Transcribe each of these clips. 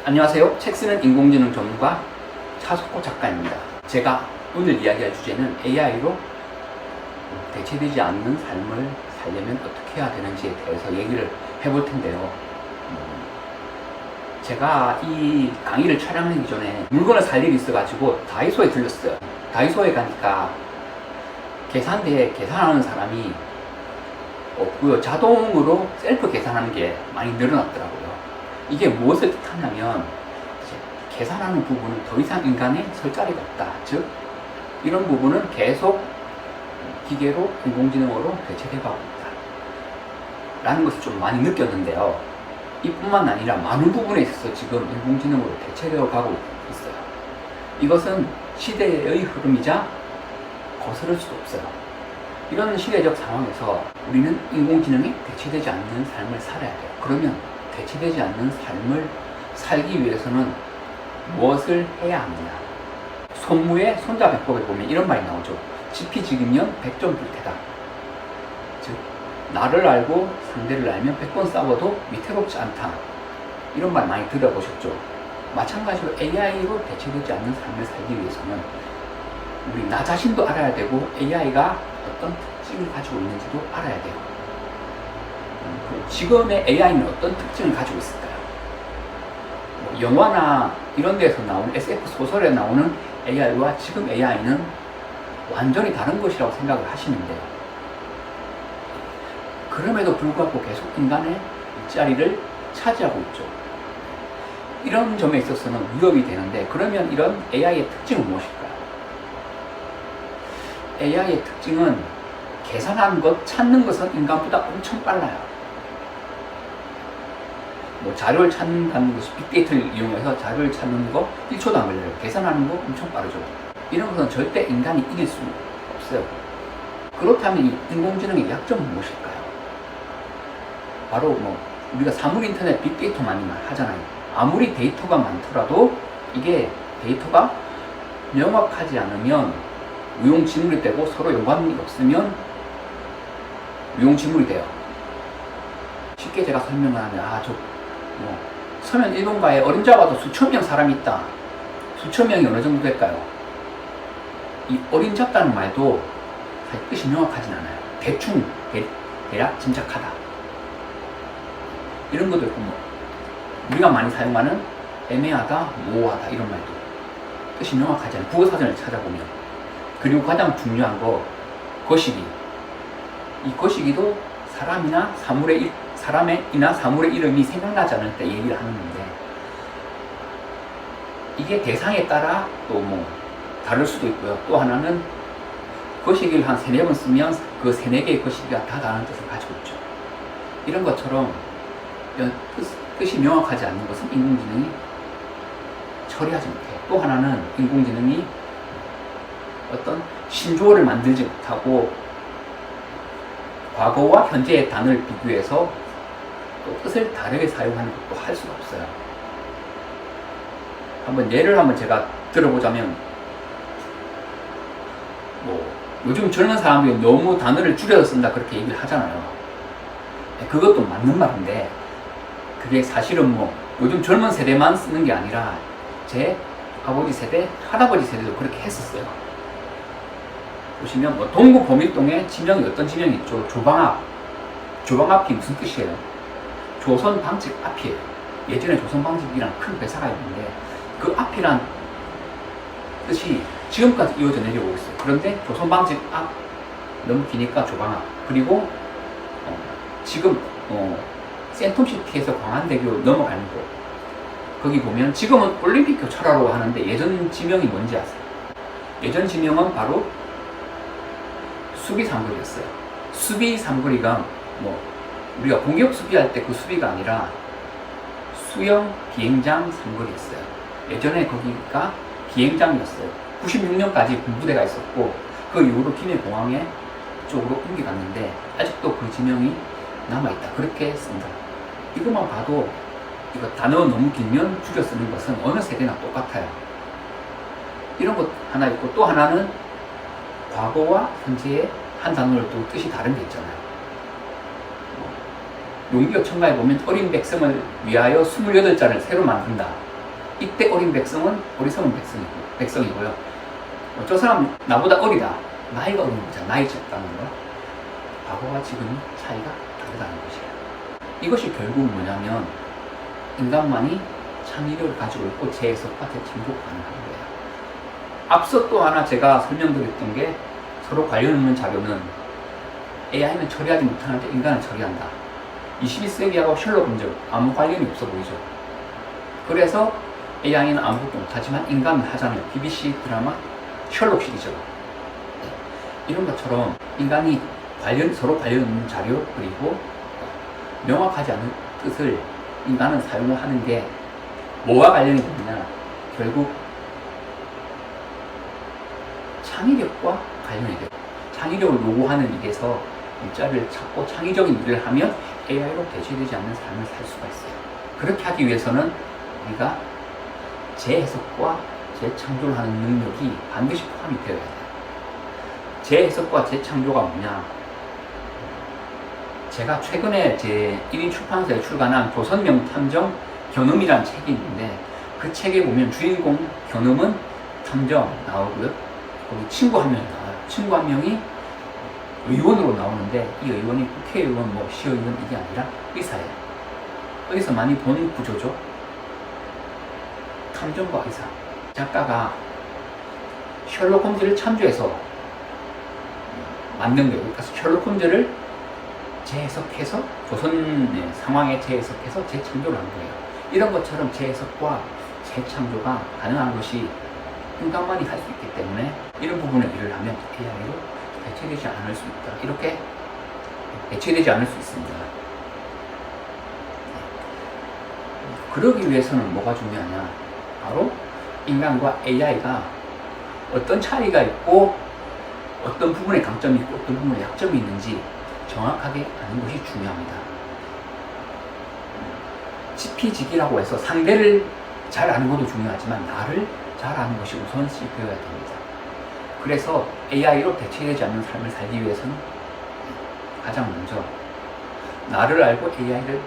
안녕하세요. 책 쓰는 인공지능 전문가 차석호 작가입니다. 제가 오늘 이야기할 주제는 AI로 대체되지 않는 삶을 살려면 어떻게 해야 되는지에 대해서 얘기를 해볼 텐데요. 제가 이 강의를 촬영하기 전에 물건을 살 일이 있어가지고 다이소에 들렸어요. 다이소에 가니까 계산대에 계산하는 사람이 없고요. 자동으로 셀프 계산하는 게 많이 늘어났더라고요. 이게 무엇을 뜻하냐면 계산하는 부분은 더 이상 인간의 설 자리가 없다. 즉 이런 부분은 계속 기계로 인공지능으로 대체되어가고 있다 라는 것을 좀 많이 느꼈는데요. 이뿐만 아니라 많은 부분에 있어서 지금 인공지능으로 대체되어 가고 있어요. 이것은 시대의 흐름이자 거스를 수도 없어요. 이런 시대적 상황에서 우리는 인공지능에 대체되지 않는 삶을 살아야 돼요. 그러면 대체되지 않는 삶을 살기 위해서는 무엇을 해야 하느냐? 손무의 손자병법에 보면 이런 말이 나오죠. 지피지기면 백전불태다. 즉 나를 알고 상대를 알면 100번 싸워도 위태롭지 않다. 이런 말 많이 들어보셨죠? 마찬가지로 AI로 대체되지 않는 삶을 살기 위해서는 우리 나 자신도 알아야 되고 AI가 어떤 특징을 가지고 있는지도 알아야 돼요. 지금의 AI는 어떤 특징을 가지고 있을까요? 영화나 이런 데서 나오는 SF 소설에 나오는 AI와 지금 AI는 완전히 다른 것이라고 생각을 하시면 돼요. 그럼에도 불구하고 계속 인간의 일자리를 차지하고 있죠. 이런 점에 있어서는 위협이 되는데, 그러면 이런 AI의 특징은 무엇일까요? AI의 특징은 계산하는 것, 찾는 것은 인간보다 엄청 빨라요. 자료를 찾는다는 것이 빅데이터를 이용해서 자료를 찾는 거 1초도 안 걸려요. 계산하는 거 엄청 빠르죠. 이런 것은 절대 인간이 이길 수 없어요. 그렇다면 이 인공지능의 약점은 무엇일까요? 바로 우리가 사물인터넷 빅데이터 많이 하잖아요. 아무리 데이터가 많더라도 이게 데이터가 명확하지 않으면 무용지물이 되고, 서로 연관이 없으면 무용지물이 돼요. 쉽게 제가 설명을 하면 서면 일본가에 어림잡아도 수천 명 사람이 있다. 수천 명이 어느 정도 될까요? 이 어림잡다는 말도 사실 뜻이 명확하진 않아요. 대충 대략 짐작하다. 이런 것도 있고, 우리가 많이 사용하는 애매하다, 모호하다 이런 말도 뜻이 명확하지 않아요. 국어사전을 찾아보면. 그리고 가장 중요한 거, 거시기. 이 거시기도 사람이나 사람의 이름이 생각나지 않을 때 얘기를 하는 건데, 이게 대상에 따라 또 다를 수도 있고요. 또 하나는 거시기를 한 3-4번 쓰면 그 3-4개의 거시기가 다 다른 뜻을 가지고 있죠. 이런 것처럼 뜻이 명확하지 않는 것은 인공지능이 처리하지 못해요. 또 하나는 인공지능이 어떤 신조어를 만들지 못하고 과거와 현재의 단어를 비교해서 또 뜻을 다르게 사용하는 것도 할 수가 없어요. 예를 제가 들어보자면, 요즘 젊은 사람들이 너무 단어를 줄여서 쓴다 그렇게 얘기를 하잖아요. 그것도 맞는 말인데, 그게 사실은 요즘 젊은 세대만 쓰는 게 아니라 제 아버지 세대, 할아버지 세대도 그렇게 했었어요. 보시면 동구 범일동에 지명이 어떤 지명이 있죠? 조방앞. 조방앞이 무슨 뜻이에요? 조선 방직 앞이에요. 예전에 조선 방직이란 큰 회사가 있는데 그 앞이란 뜻이 지금까지 이어져 내려오고 있어요. 그런데 조선 방직 앞 너무 기니까 조방앞. 그리고 지금 센텀시티에서 광안대교 넘어가는 곳, 거기 보면 지금은 올림픽 교차로라고 하는데 예전 지명이 뭔지 아세요? 예전 지명은 바로 수비 삼거리였어요. 수비 삼거리가 우리가 공격 수비할 때 그 수비가 아니라 수영 비행장 삼거리였어요. 예전에 거기가 비행장이었어요. 96년까지 군부대가 있었고, 그 이후로 김해공항에 쪽으로 옮겨갔는데 아직도 그 지명이 남아있다. 그렇게 쓴다. 이것만 봐도 이거 단어 너무 길면 줄여 쓰는 것은 어느 세대나 똑같아요. 이런 것 하나 있고, 또 하나는 과거와 현재의 한 단어를 또 뜻이 다른 게 있잖아요. 용기어 청가에 보면 어린 백성을 위하여 28자를 새로 만든다. 이때 어린 백성은 어리석은 백성이고요. 저 사람 나보다 어리다. 나이가 어린 거잖아. 나이 적다는 거. 과거와 지금이 차이가 다르다는 것이에요. 이것이 결국 뭐냐면 인간만이 창의력을 가지고 있고 재해석과 재창조 가능한 거예요. 앞서 또 하나 제가 설명드렸던 게 서로 관련 있는 자료는 AI는 처리하지 못하는데 인간은 처리한다. 21세기하고 셜록 홈즈 아무 관련이 없어 보이죠. 그래서 AI는 아무것도 못하지만 인간은 하잖아요. BBC 드라마 셜록 시리즈로. 네. 이런 것처럼 인간이 서로 관련 있는 자료 그리고 명확하지 않은 뜻을 인간은 사용을 하는 게 뭐와 관련이 되느냐, 결국 창의력과 관련이 돼요. 창의력을 요구하는 일에서 일자리를 찾고 창의적인 일을 하면 AI로 대체되지 않는 삶을 살 수가 있어요. 그렇게 하기 위해서는 우리가 재해석과 재창조를 하는 능력이 반드시 포함이 되어야 돼요. 재해석과 재창조가 뭐냐? 제가 최근에 제 1인 출판사에 출간한 조선명 탐정 견음이라는 책이 있는데 그 책에 보면 주인공 견음은 탐정 나오고요. 거기 친구 한 명이 나와요. 친구 한 명이 의원으로 나오는데 이 의원이 국회의원, 시의원 이게 아니라 의사예요. 어디서 많이 본 구조죠? 탐정과 의사. 작가가 셜록 홈즈를 참조해서 만든 거예요. 그래서 셜록 홈즈를 재해석해서 조선의 상황에 재해석해서 재창조를 한 거예요. 이런 것처럼 재해석과 재창조가 가능한 것이 인간만이 할 수 있기 때문에 이런 부분을 일을 하면 AI로 대체되지 않을 수 있다. 이렇게 대체되지 않을 수 있습니다. 그러기 위해서는 뭐가 중요하냐? 바로 인간과 AI가 어떤 차이가 있고 어떤 부분에 강점이 있고 어떤 부분에 약점이 있는지 정확하게 아는 것이 중요합니다. 지피지기라고 해서 상대를 잘 아는 것도 중요하지만 나를 잘 아는 것이 우선시 되어야 됩니다. 그래서 AI로 대체되지 않는 삶을 살기 위해서는 가장 먼저 나를 알고 AI를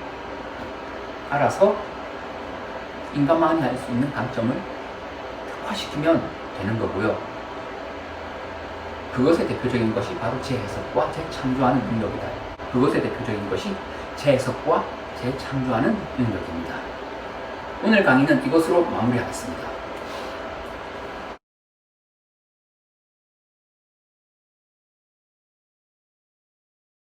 알아서 인간만이 할 수 있는 강점을 특화시키면 되는 거고요. 그것의 대표적인 것이 바로 재해석과 재창조하는 능력이다. 그것의 대표적인 것이 재해석과 재창조하는 능력입니다. 오늘 강의는 이것으로 마무리하겠습니다.